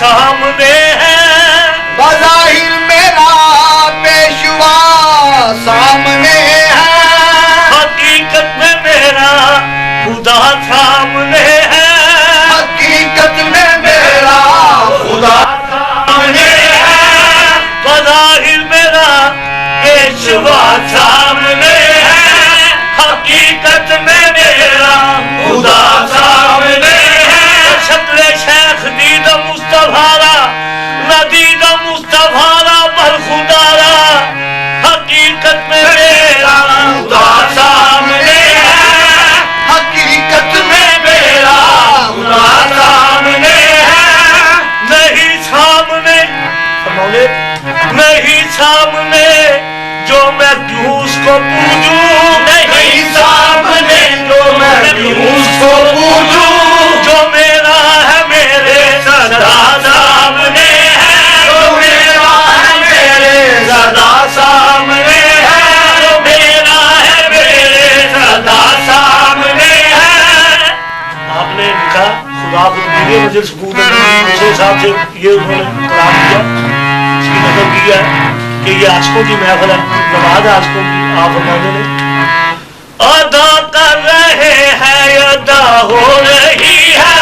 सामने है, बज़ाहिर मेरा पेशवा सामने है, हकीकत में मेरा खुदा सामने है, हकीकत में मेरा खुदा सामने है, बज़ाहिर मेरा पेशवा सामने है, हकीकत में मेरा खुदा सामने है। शक्ल शेख दीद मुस्तफारा नदीद मुस्तफारा पर खुदारा, हकीकत में मेरा खुदा सामने है, हकीकत में मेरा खुदा सामने है। नहीं सामने मौले, नहीं सामने जो मैं क्यों उसको पूजूं, नहीं सामने जो मैं क्यों उसको पूजूं, जो मेरा है मेरे सदा सामने है, जो मेरा है मेरे सदा सामने है, जो मेरा है मेरे सदा सामने है। आपने लिखा खुदा को दिए मुझे सबूत दूसरे साहब से ये उन्होंने कलाम किया, इसकी नजर की है कि ये आशिकों की महफिल है, नमाज है आशिकों की। आप फरमाते ने अदा कर रहे हैं, अदा हो रही है,